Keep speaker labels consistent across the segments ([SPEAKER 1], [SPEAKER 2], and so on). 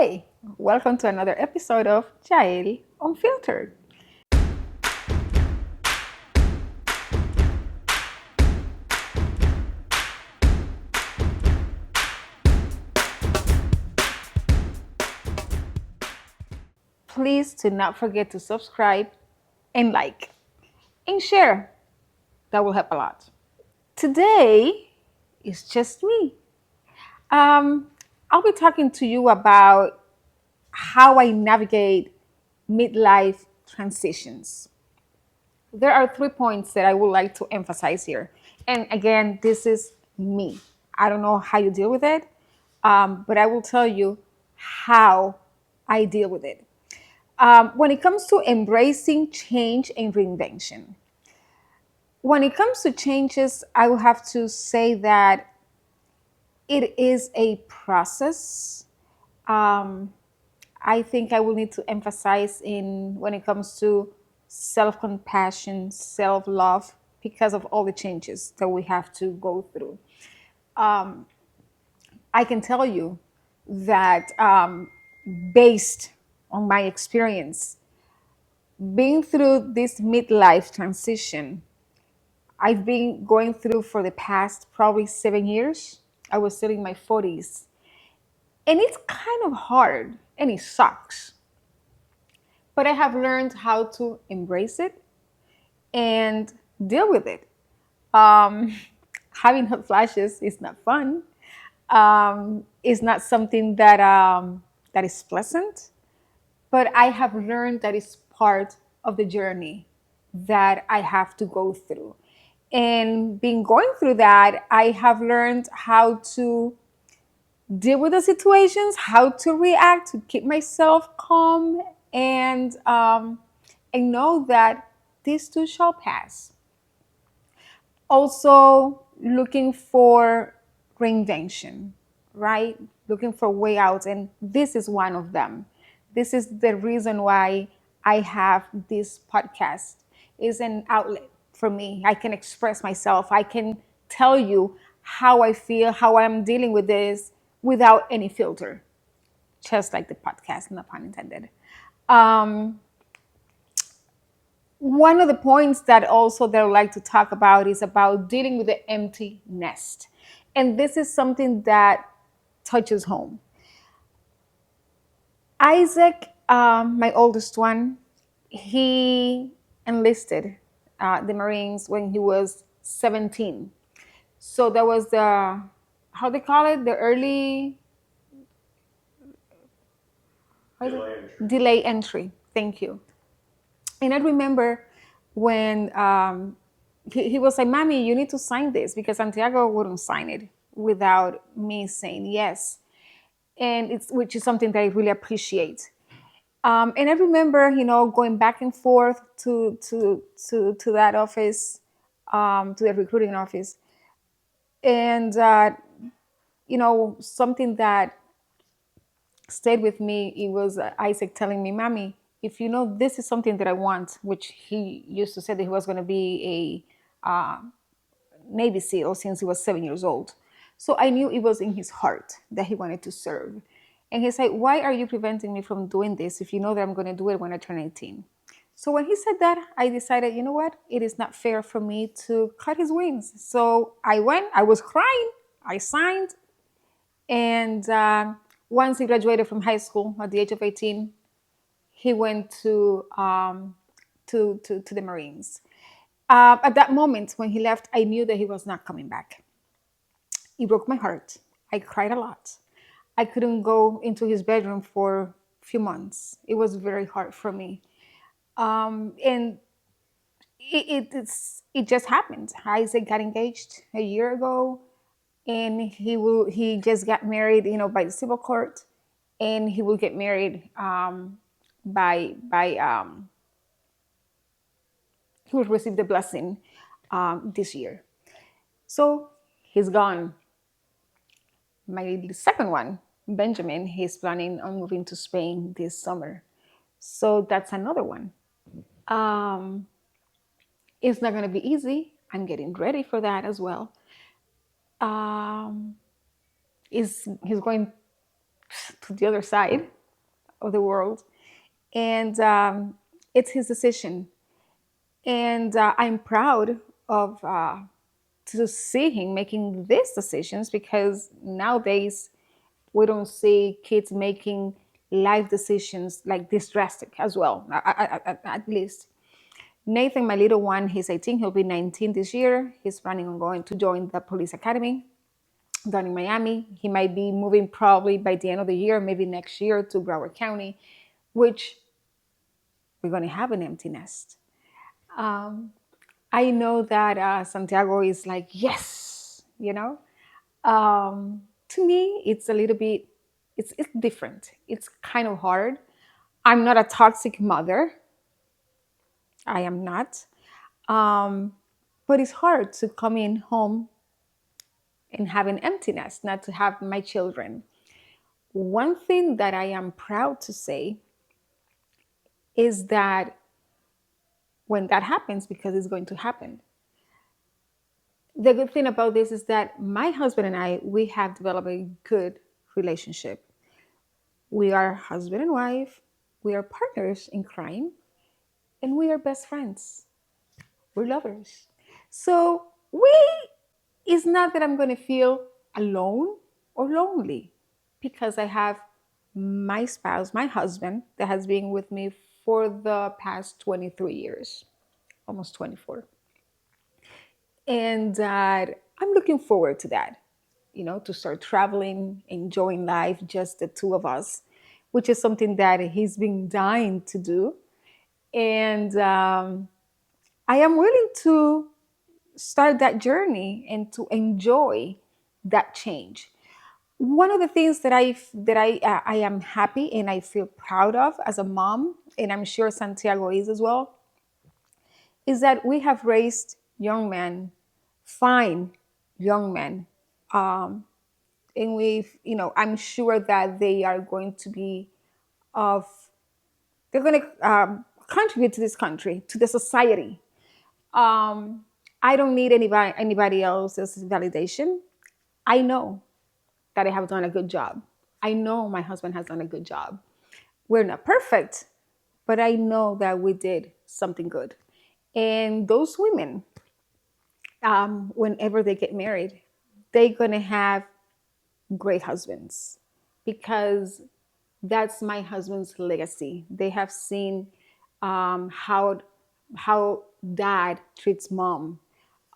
[SPEAKER 1] Hey, welcome to another episode of Jael Unfiltered. Please do not forget to subscribe and like and share. That will help a lot. Today is just me. Um, I'll be talking to you about how I navigate midlife transitions. There are 3 points that I would like to emphasize here. And again, this is me. I don't know how you deal with it, but I will tell you how I deal with it. When it comes to embracing change and reinvention, when it comes to changes, I will have to say that it is a process. Um, I think I will need to emphasize in when it comes to self compassion, self love, because of all the changes that we have to go through. Um, I can tell you that based on my experience, being through this midlife transition, I've been going through for the past probably 7 years. I was still in my 40s. And it's kind of hard and it sucks. But I have learned how to embrace it and deal with it. Um, Having hot flashes is not fun. It's not something that is pleasant. But I have learned that it's part of the journey that I have to go through. And being going through that, I have learned how to deal with the situations, how to react, to keep myself calm, and know that this too shall pass. Also, looking for reinvention, right? Looking for way out, and this is one of them. This is the reason why I have this podcast. Is an outlet for me. I can express myself. I can tell you how I feel, how I'm dealing with this without any filter, just like the podcast, no pun intended. Um, One of the points that also that I would like to talk about is about dealing with the empty nest. And this is something that touches home. Isaac, my oldest one, he enlisted the Marines when he was 17. So that was the, how they call it, the early delay entry. Thank you. And I remember when he was like, Mommy, you need to sign this because Santiago wouldn't sign it without me saying yes. And it's which is something that I really appreciate. And I remember, going back and forth to that office, to the recruiting office, and something that stayed with me. It was Isaac telling me, "Mommy, if you know this is something that I want," which he used to say that he was going to be a Navy SEAL since he was 7 years old. So I knew it was in his heart that he wanted to serve. And he said, "Why are you preventing me from doing this if you know that I'm going to do it when I turn 18?" So when he said that, I decided, you know what? It is not fair for me to cut his wings. So I went, I was crying, I signed, and once he graduated from high school at the age of 18, he went to the Marines. At that moment, when he left, I knew that he was not coming back. It broke my heart. I cried a lot. I couldn't go into his bedroom for a few months. It was very hard for me. And it just happened. Isaac got engaged a year ago, and he just got married, by the civil court, and he will get married by he will receive the blessing this year. So he's gone. My second one, Benjamin, he's planning on moving to Spain this summer. So that's another one. Um, it's not going to be easy. I'm getting ready for that as well. Um, he's going to the other side of the world. And it's his decision. And I'm proud of to see him making these decisions, because nowadays we don't see kids making life decisions like this drastic as well. At least Nathan, my little one, he's 18. He'll be 19 this year. He's planning on going to join the police academy down in Miami. He might be moving probably by the end of the year, maybe next year, to Broward County, which we're going to have an empty nest. Um, I know that Santiago is like, yes, you know. To me, it's a little bit, it's different. It's kind of hard. I'm not a toxic mother. I am not. Um, but it's hard to come in home and have an emptiness, not to have my children. One thing that I am proud to say is that when that happens, because it's going to happen, the good thing about this is that my husband and I, we have developed a good relationship. We are husband and wife, we are partners in crime, and we are best friends. We're lovers. So it's not that I'm going to feel alone or lonely, because I have my spouse, my husband, that has been with me for the past 23 years, almost 24. And I'm looking forward to that, to start traveling, enjoying life, just the two of us, which is something that he's been dying to do. And I am willing to start that journey and to enjoy that change. One of the things that I am happy and I feel proud of as a mom, and I'm sure Santiago is as well, is that we have raised young men, fine young men, and I'm sure that they are going to be of, they're going to contribute to this country, to the society. Um, I don't need anybody else's validation. I know that I have done a good job. I know my husband has done a good job. We're not perfect, but I know that we did something good. And those women, whenever they get married, they're gonna have great husbands, because that's my husband's legacy. They have seen how dad treats mom.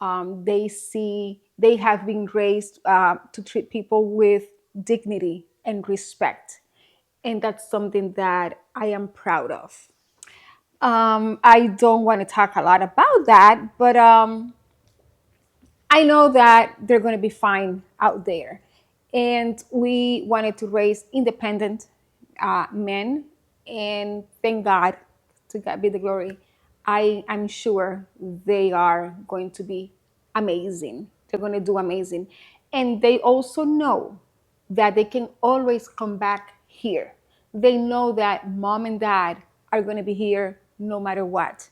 [SPEAKER 1] They have been raised to treat people with dignity and respect, and that's something that I am proud of. I don't want to talk a lot about that, but I know that they're going to be fine out there. And we wanted to raise independent men. And thank God, to God be the glory. I'm sure they are going to be amazing. They're going to do amazing. And they also know that they can always come back here. They know that mom and dad are going to be here no matter what.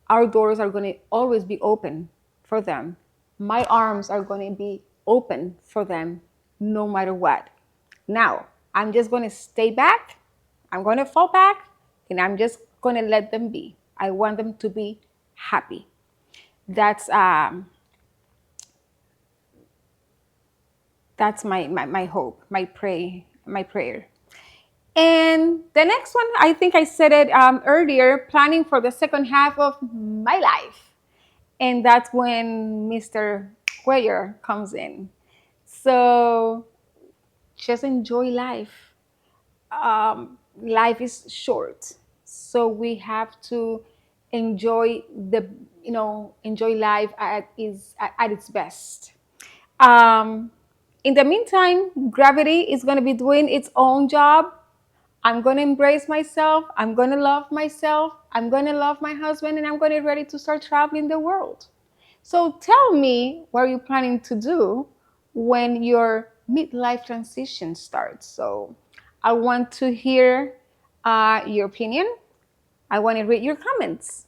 [SPEAKER 1] Our doors are going to always be open for them. My arms are going to be open for them no matter what. Now, I'm just going to stay back. I'm going to fall back, and I'm just going to let them be. I want them to be happy. That's my hope, my prayer. And the next one, I think I said it earlier, planning for the second half of my life. And that's when Mr. Cuellar comes in. So just enjoy life. Life is short, so we have to enjoy enjoy life at its best. Um, in the meantime, gravity is going to be doing its own job. I'm going to embrace myself. I'm going to love myself. I'm going to love my husband, and I'm going to be ready to start traveling the world. So tell me, what are you planning to do when your midlife transition starts? So I want to hear your opinion. I want to read your comments.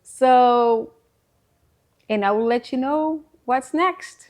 [SPEAKER 1] So, and I will let you know what's next.